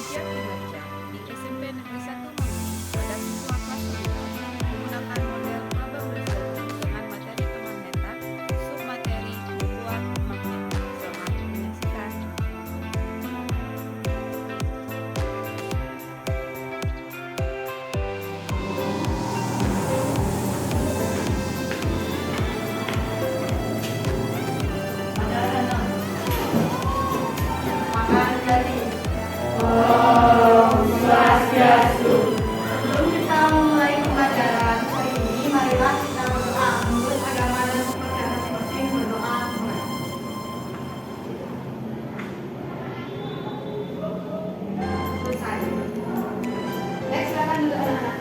Ujian kinerja di SMP Negeri 1 Mauni pada siswa kelas 9 menggunakan model problem research dengan materi teman neta, submateri membuat magnet. Selamat menyaksikan. Sebelum kita memulai pembelajaran hari ini, marilah kita berdoa. Menurut agama dan kepercayaan masing-masing, berdoa mulai. Selesai. Baik, silakan duduk anak-anak.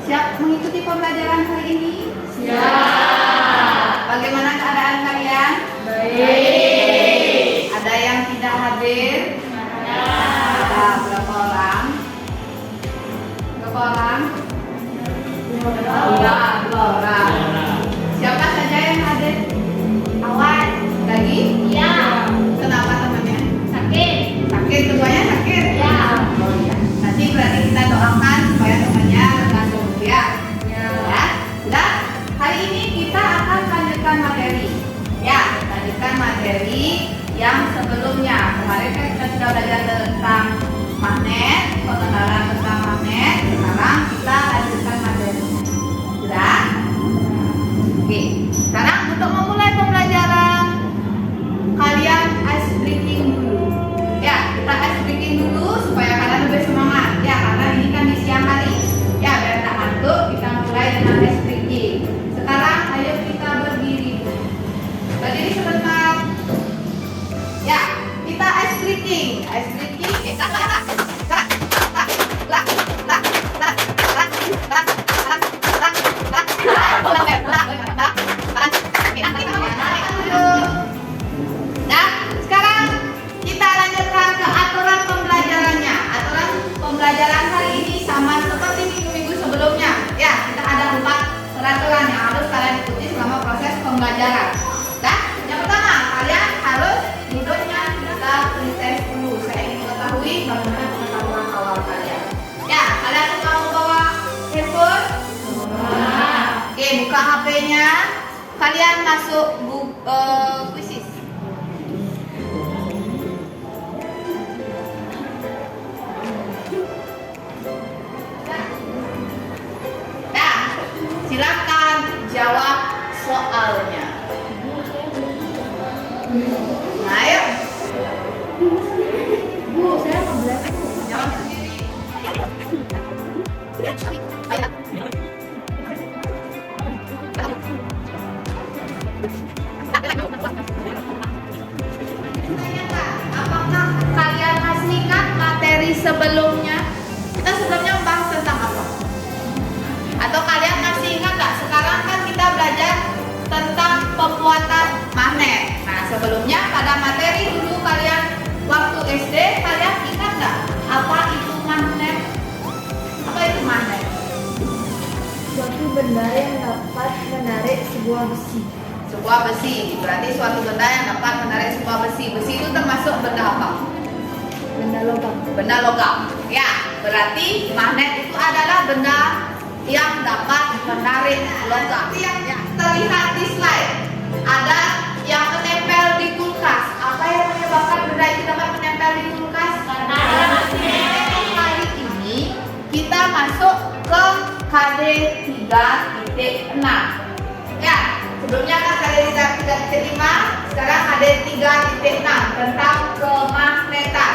Siap mengikuti pembelajaran hari ini? Siap. Bagaimana keadaan kalian? Baik. Ada yang tidak hadir? Ada berapa orang? Berapa orang? Dua orang. Siapa saja yang hadir? Awan. Lagi? Ya. Kenapa temannya? Sakit. Sakit, semuanya sakit? Ya. Oh iya. Nanti berarti kita doakan supaya temannya lekas sembuh ya. Ya. Ya. Sudah. Hari ini kita akan lanjutkan materi. Ya, lanjutkan materi yang sebelumnya. Kemarin kan kita sudah belajar tentang magnet, pengenalan tentang magnet. Sekarang kita lanjutkan materi. Sudah? Oke. Sekarang untuk memulai pembelajaran, kalian ice breaking dulu. Ya, kita ice breaking dulu supaya kalian lebih semangat. Ya, karena ini kan di siang hari. Ya, biar tak ngantuk, kita mulai dengan ice breaking. Sekarang ayo kita berdiri. Berdiri sebentar. Ya, kita ice breaking. Ice breaking. Nah, sekarang kita lanjutkan ke aturan pembelajarannya. Aturan pembelajaran hari ini sama seperti minggu-minggu sebelumnya. Ya, kita ada 4 peraturan yang harus kalian ikuti selama proses pembelajaran. Nah, yang pertama, kalian harus duduknya kita pretest dulu. Saya ingin mengetahui bagaimana pengetahuan awal kalian. Ya, kalian suka membawa handphone? Oke, buka HP-nya. Kalian masuk quizzes. Nah, silakan jawab soalnya. Nah, ayo. Saya mau belajar. Jawab sendiri. Apakah kalian masih ingat materi sebelumnya? Kita sebelumnya membahas tentang apa? Atau kalian masih ingat nggak? Sekarang kan kita belajar tentang pembuatan magnet. Nah, sebelumnya pada materi dulu kalian waktu SD, kalian ingat nggak apa itu magnet? Apa itu magnet? Suatu benda yang dapat menarik sebuah besi. Sebuah besi, berarti suatu benda yang dapat menarik sebuah besi. Besi itu termasuk benda apa? Benda logam. Benda logam. Ya, berarti magnet itu adalah benda yang dapat menarik logam. Yang terlihat di slide ada yang menempel di kulkas. Apa yang menyebabkan benda itu dapat menempel di kulkas? Karena Kali ini kita masuk ke KD 3.6. Ya, sebelumnya kan KD 3.5, sekarang KD 3.6 tentang kemagnetan.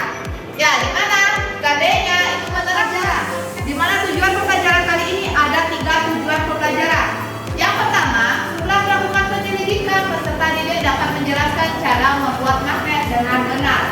Ya, di mana KD-nya itu menerapkan. Di mana tujuan pembelajaran kali ini ada 3 tujuan pembelajaran. Yang pertama, setelah melakukan penyelidikan, peserta didik dapat menjelaskan cara membuat magnet dengan benar.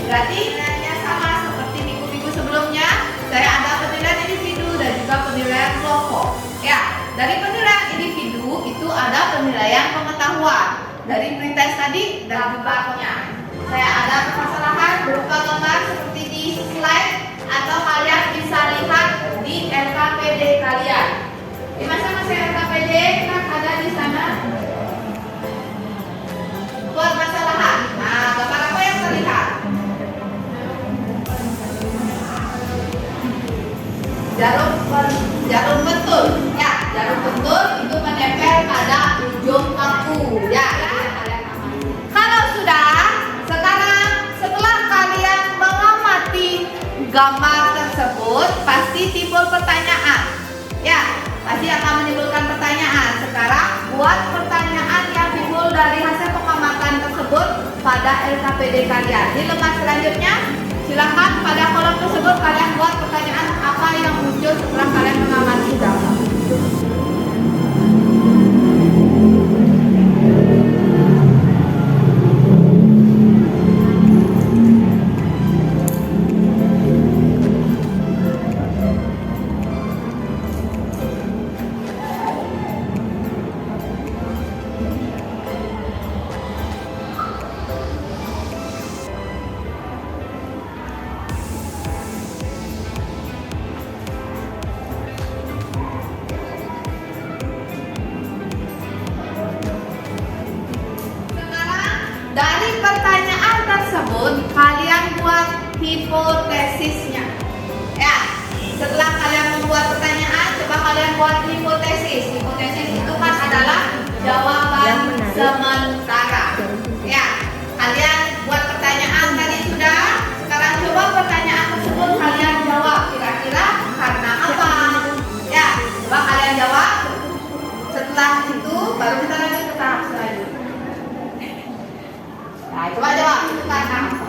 Berarti nilainya sama seperti minggu-minggu sebelumnya. Saya ada penilaian individu dan juga penilaian kelompok. Ya, dari penilaian individu itu ada penilaian pengetahuan. Dari pretest tadi dan dampaknya. Saya ada permasalahan berupa gambar seperti di slide atau kalian bisa lihat di LKPD kalian. Di masing-masing LKPD kan ada di sana permasalahan. Nah, gambar gambar tersebut pasti timbul pertanyaan. Ya, pasti akan menimbulkan pertanyaan. Sekarang buat pertanyaan yang timbul dari hasil pengamatan tersebut pada LKPD kalian. Di lembar selanjutnya, silakan pada kolom tersebut kalian buat pertanyaan apa yang muncul setelah kalian mengamati gambar. Dari pertanyaan tersebut, kalian buat hipotesisnya. Ya, setelah kalian membuat pertanyaan, coba kalian buat hipotesis. Hipotesis itu kan adalah jawaban sementara. Ya, kalian buat pertanyaan tadi sudah. Sekarang coba pertanyaan tersebut kalian jawab. Kira-kira karena apa? Ya, coba kalian jawab. Setelah itu, baru kita lanjut ke tahap selanjutnya. Nah, coba jawab itu karena apa?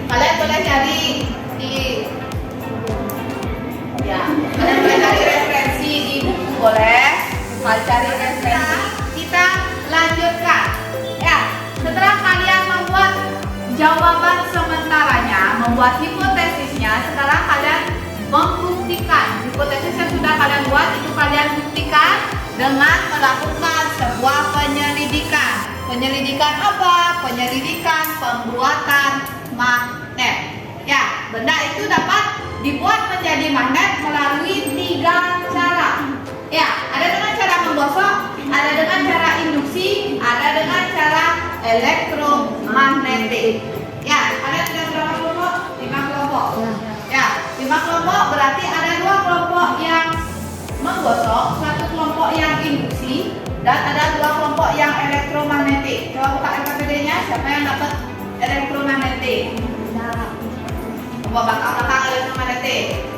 Kalian boleh cari kalian boleh cari referensi di buku, boleh. Kalau cari referensi, kita lanjutkan. Ya, setelah kalian membuat jawaban sementaranya, membuat hipotesisnya, sekarang kalian membuktikan. Hipotesis yang sudah kalian buat itu kalian buktikan dengan melakukan sebuah penyelidikan. Penyelidikan apa? Penyelidikan pembuatan magnet. Ya, benda itu dapat dibuat menjadi magnet melalui 3 cara. Ya, ada dengan cara menggosok, ada dengan cara induksi, ada dengan cara elektromagnetik. Ya, kalian sudah berapa kelompok? 5 kelompok. Ya, 5 kelompok berarti ada 2 kelompok yang menggosok, 1 kelompok yang induksi, dan ada 2 kelompok yang elektromagnetik. Coba buka LKPD-nya, siapa yang dapat elektromagnetik? Coba belakang elektromagnetik.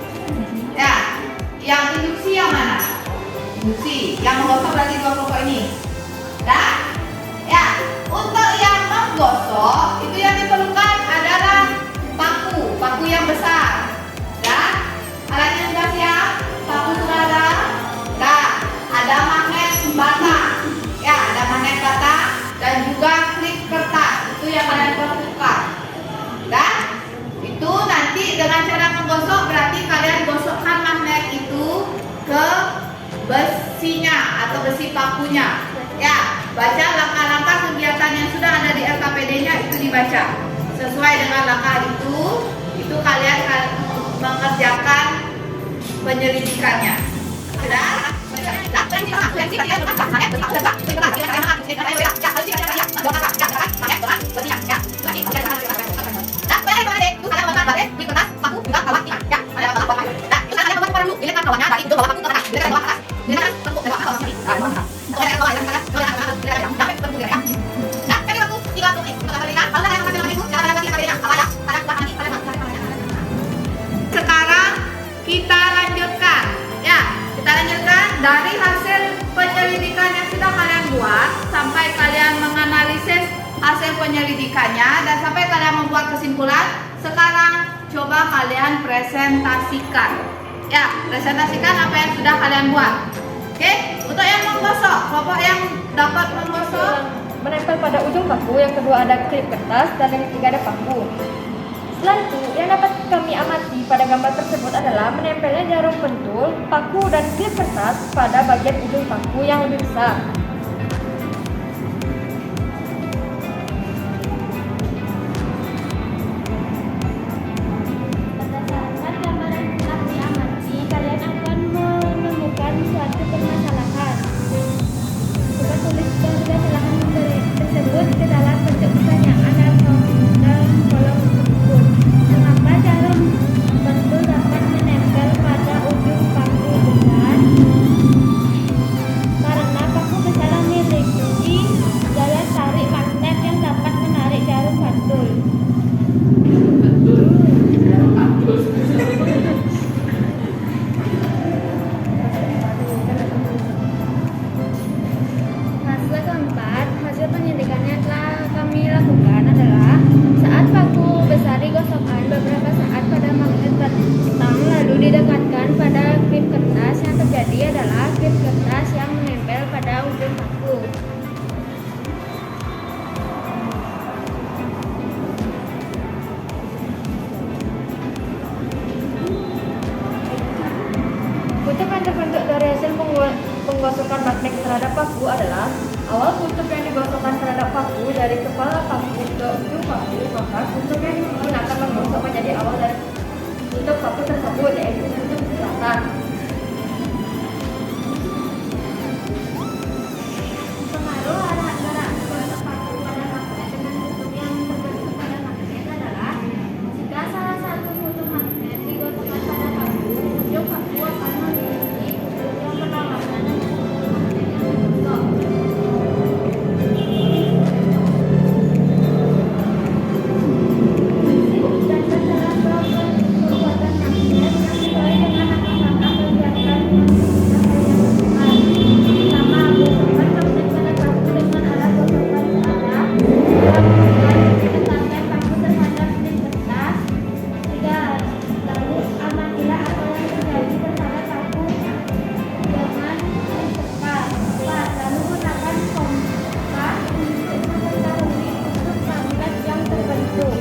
Ya, yang induksi yang mana? Induksi. Yang menggosok berarti 2 kelompok ini. Dan ya, untuk yang menggosok itu yang diperlukan adalah paku yang besar. Dan alatnya sudah siap, paku sudah ada. Dan ada magnet bata. Ya, ada magnet bata dan juga klip kertas. Itu yang kalian perlukan. Dan itu nanti dengan cara menggosok berarti kalian gosokkan magnet itu ke besinya atau besi pakunya. Ya, baca langkah-langkah kegiatan yang sudah ada di LKPD-nya itu dibaca. Sesuai dengan langkah itu kalian akan mengerjakan penyelidikannya. Sudah? Sekarang kita lanjutkan. Ya, kita lanjutkan dari hasil penyelidikan yang sudah kalian buat sampai kalian menganalisis hasil penyelidikannya dan sampai kalian membuat kesimpulan. Sekarang coba kalian presentasikan. Ya, presentasikan apa yang sudah kalian buat. Oke, untuk yang menggosok, kelompok yang dapat menggosok menempel pada ujung paku, yang kedua ada klip kertas, dan yang ketiga ada paku. Setelah itu, yang dapat kami amati pada gambar tersebut adalah menempelnya jarum pentul, paku, dan klip kertas pada bagian ujung paku yang lebih besar. Berdasarkan gambar yang telah diamati, kalian akan menemukan kertas yang terjadi adalah grip kertas yang menempel pada ujung paku. Kutub yang terbentuk dari hasil penggosokan magnet terhadap paku adalah awal kutub yang digosokkan terhadap paku dari kepala paku ke ujung paku, maka kutub yang digunakan menggosok menjadi awal dari kutub paku tersebut, yaitu kutub selatan. Pengaruh arah gerak gosok paku pada magnet dengan kutub yang terbentuk pada magnet adalah jika salah satu kutub magnet digosokkan pada paku, ujung paku akan memiliki kutub yang berlawanan dengan kutub magnet yang digosok. Dan setelah proses pembuatan magnet yang sesuai dengan langkah-langkah kegiatan yang sudah saya lakukan. Pertama, gosokkan magnet pada paku dengan arah gosokan ke arah. Kemudian, dekatkan paku terhadap grip kertas. Tiga, lalu amatilah apa yang terjadi terhadap paku dengan grip kertas. Empat, lalu gunakan kompas untuk mengetahui kutub magnet yang terbentuk.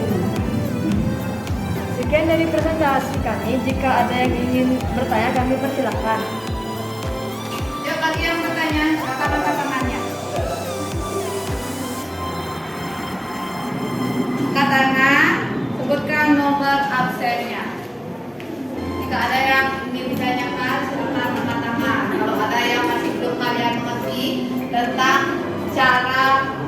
Sekian dari presentasi kami. Jika ada yang ingin bertanya, kami persilahkan. Yuk bagi yang bertanya, silakan angkat tangannya. Angkat tangan, sebutkan nomor absennya. Jika ada yang ingin ditanyakan, silakan angkat tangan. Kalau ada yang masih belum kalian mengerti tentang cara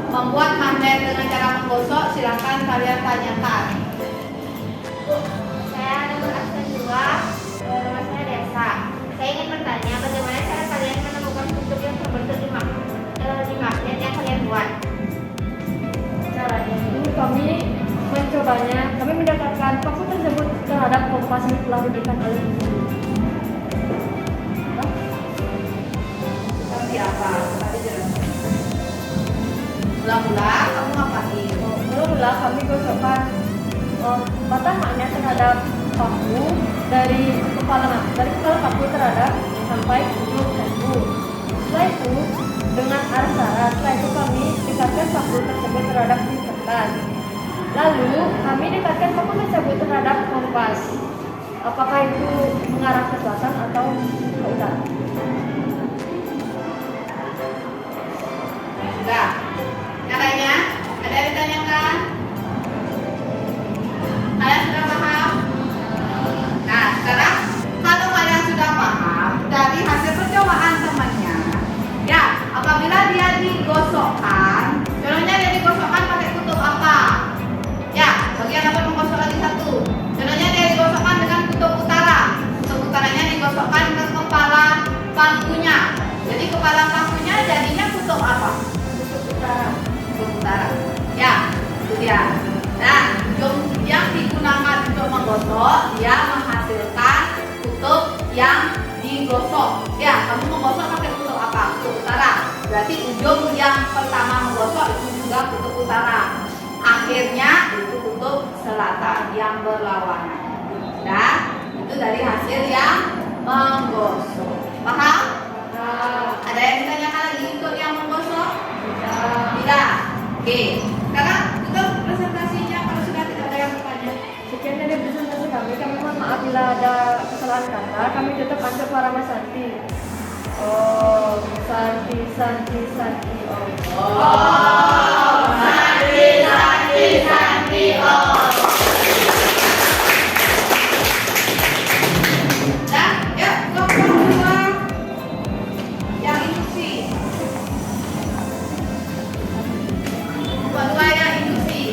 membuat magnet dengan cara menggosok, silakan kalian tanyakan. Saya nomor absen 2, nama saya Desa. Saya ingin bertanya, bagaimana cara kalian menemukan kutub yang terbentuk di magnet yang kalian buat? Caranya itu kami mencobanya, kami mendekatkan paku tersebut terhadap kompas yang telah diberikan oleh guru. Seperti apa? Tadi jelaskan. Mula-mula kamu ngapain? Mula-mula kami gosokkan batang magnet terhadap paku dari kepala paku terhadap sampai ujung paku. Setelah itu dengan arah syarat, setelah itu kami dekatkan paku tersebut terhadap grip kertas. Lalu kami dekatkan paku tersebut terhadap kompas. Apakah itu mengarah ke selatan atau ke utara? Sudah. Caranya, ada yang ditanyakan? Kalian sudah paham? Nah, sekarang kalau kalian sudah paham dari hasil percobaan temannya, ya, apabila dia digosokkan, contohnya dia digosokkan pakai kutub apa? Ya, bagian apa menggosok lagi satu? Contohnya dia digosokkan dengan kutub utara. Kutub utaranya digosokkan ke kepala pakunya. Jadi kepala pakunya jadinya kutub apa? Kutub utara. Kutub utara. Ya, itu dia. Nah, ujung yang digunakan untuk menggosok, dia menghasilkan kutub yang digosok. Ya, kamu menggosok pakai kutub apa? Kutub utara. Berarti ujung yang pertama menggosok itu juga kutub utara. Akhirnya itu kutub selatan yang berlawanan. Nah, itu dari hasil yang menggosok. Paham? Ada yang ditanyakan lagi untuk yang menggosok? Tidak. Oke. Sekarang tutup presentasinya kalau sudah tidak ada yang bertanya. Sekian dari presentasi kami. Kami mohon maaf bila ada kesalahan kata. Kami tetap ada para Mas Santi. Oh, Santi, Santi, Santi. Oh, Santi, Santi, Santi. Oh. Dah, yuk kelompok dua. Yang induksi. Kelompok dua yang induksi.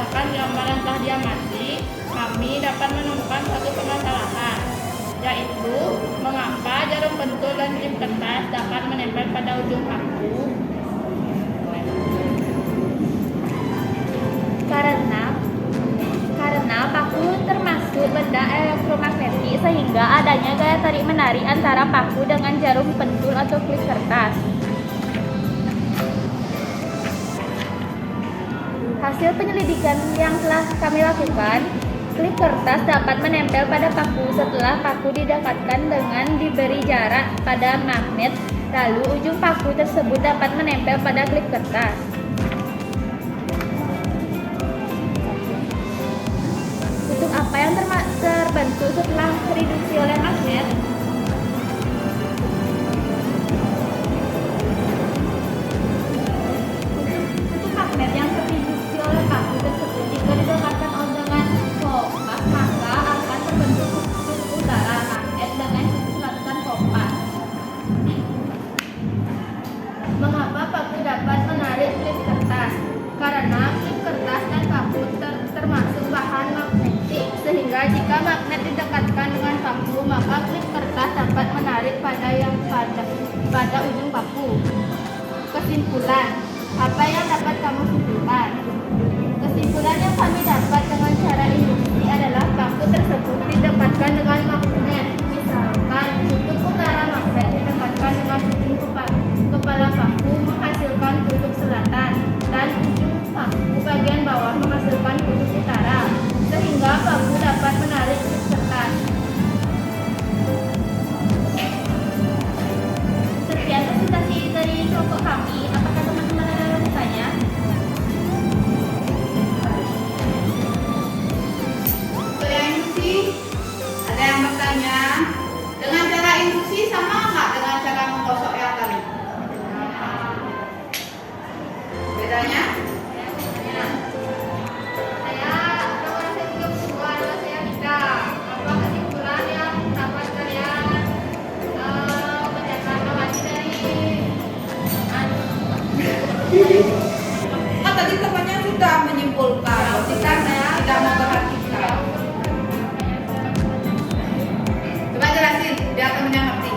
berdasarkan gambar yang telah diamati, kami dapat menemukan suatu permasalahan, yaitu mengapa jarum pentul dan klip kertas dapat menempel pada ujung paku. Karena paku termasuk benda elektromagnetik sehingga adanya gaya tarik menarik antara paku dengan jarum pentul atau klip kertas. Hasil penyelidikan yang telah kami lakukan, klip kertas dapat menempel pada paku setelah paku didekatkan dengan diberi jarak pada magnet, lalu ujung paku tersebut dapat menempel pada klip kertas. Kutub apa yang terbentuk setelah reduksi oleh magnet? Kutub magnet yang terreduksi oleh paku tersebut jika didekatkan dengan kompas maka akan terbentuk kutub utara magnet dengan kutub selatan kompas. Mengapa paku dapat menarik klip kertas? Karena klip kertas dan paku termasuk bahan magnetik, sehingga jika magnet didekatkan dengan paku, maka klip kertas dapat menarik pada ujung paku. Kesimpulan, apa yang dapat kamu simpulkan? Kesimpulan yang kami dapat dengan cara induksi adalah paku tersebut didekatkan dengan magnet. Misalkan kutub utara magnet didekatkan dengan ujung kepala paku menghasilkan kutub selatan dan ujung paku bagian bawah menghasilkan kutub utara, sehingga paku dapat menarik klip kertas. Sekian presentasi dari kelompok kami. Apakah teman-teman ada yang bertanya? Untuk yang induksi, ada yang bertanya, dengan cara induksi sama nggak dengan cara menggosok yang tadi? Bedanya? Saya nomor 1 adalah saya Mika. Apa kesimpulan yang dapat kalian amati dari Oh, tadi temannya sudah menyimpulkan, kita tidak memperhatikan. Coba jelasin, biar temennya ngerti.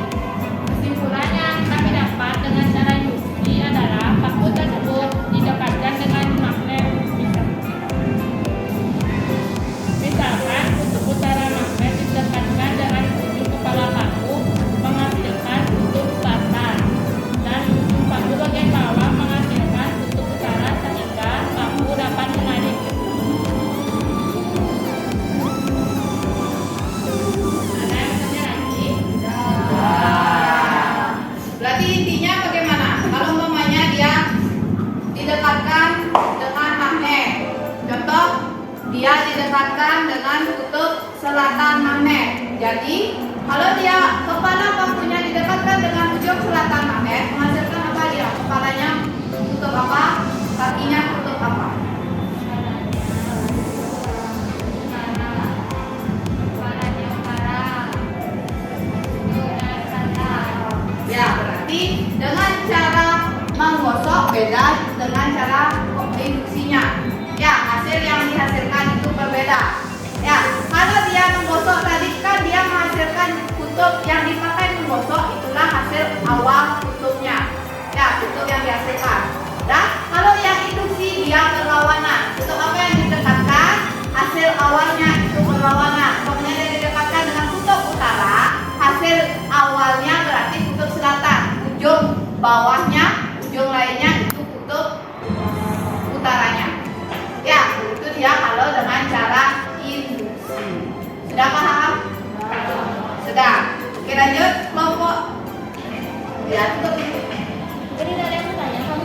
Kesimpulan yang kami dapat dengan cara induksi adalah paku tersebut didekatkan dengan magnet. Misalkan kutub utara magnet didekatkan dengan ujung kepala paku menghasilkan kutub selatan dan ujung paku bagian bawah menghasilkan kutub utara sehingga paku dapat menarik. Ada yang bertanya lagi? Berarti intinya bagaimana? Kalau umpamanya dia didekatkan dengan magnet. Contoh, dia didekatkan dengan kutub selatan magnet. Jadi, kalau dia kepala pakunya didekatkan dengan ujung selatan magnet, menghasilkan apa dia? Kepalanya kutub apa? Kakinya kutub apa? Ya, berarti dengan cara menggosok beda dengan cara induksinya. Ya, hasil yang dihasilkan itu berbeda. Ya, kalau dia menggosok tadi kan dia menghasilkan kutub yang dipakai menggosok, itulah hasil awal kutubnya. Ya, kutub yang dihasilkan. Dan kalau yang induksi dia berlawanan. Kutub apa yang didekatkan? Hasil awalnya itu berlawanan. Kemudian dia didekatkan dengan kutub utara, hasil awalnya berarti kutub selatan. Ujung bawahnya, ujung lainnya itu kutub utaranya. Ya, itu dia kalau dengan cara induksi. Sudah paham? Sudah. Oke, lanjut kelompok. Ya, tutup. Jadi dari yang bertanya, kamu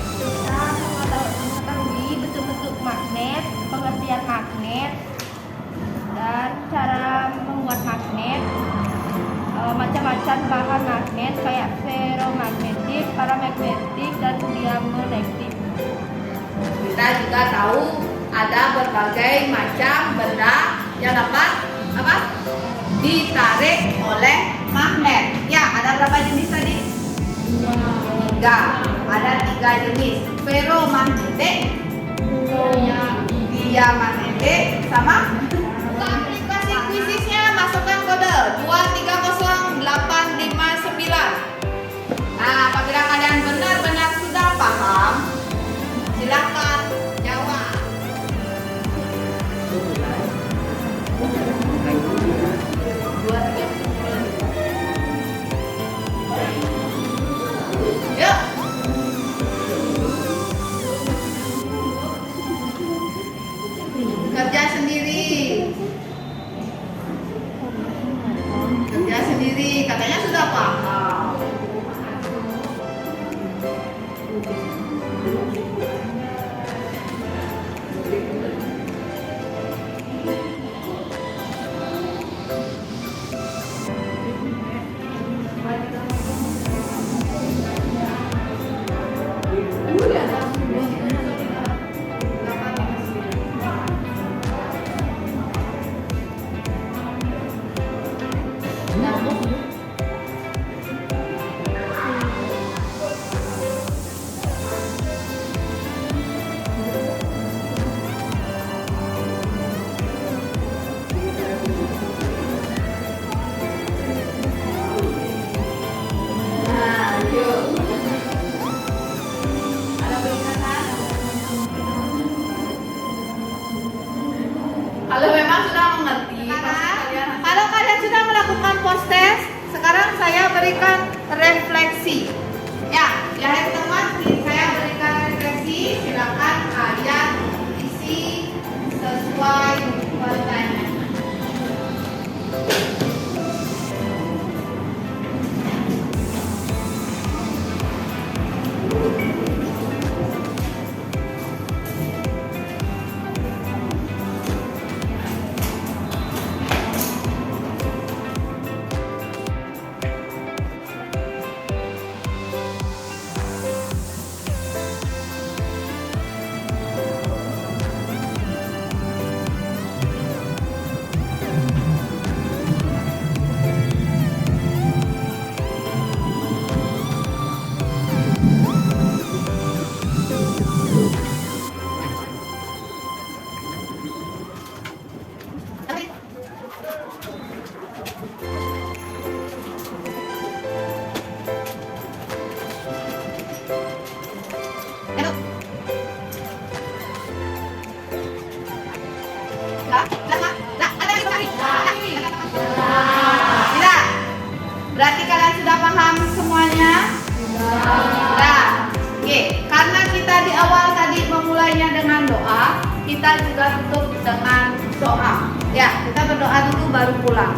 pembahasan bahan magnet kayak ferromagnetik, paramagnetik, dan diamagnetik. Kita juga tahu ada berbagai macam benda yang dapat apa? Ditarik oleh magnet. Ya, ada berapa jenis tadi? 3. Ada 3 jenis. Ferromagnetik, diamagnetik, sama aplikasi kuisisnya masukkan kode 230859. Nah, apabila kalian benar-benar sudah paham, silakan jawab. Yuk. Kerja sendiri. Kerja sendiri, katanya sudah paham. Nah, yuk. Ada peningkatan? Kalau memang sudah mengerti, kalau kalian sudah melakukan post test, sekarang saya berikan refleksi. Ya, di akhir pertemuan saya berikan refleksi. Silakan kalian isi sesuai pertanyaan. Tidak. Berarti kalian sudah paham semuanya? Sudah. Oke, karena kita di awal tadi memulainya dengan doa, kita juga tutup dengan doa. Ya, kita berdoa dulu baru pulang.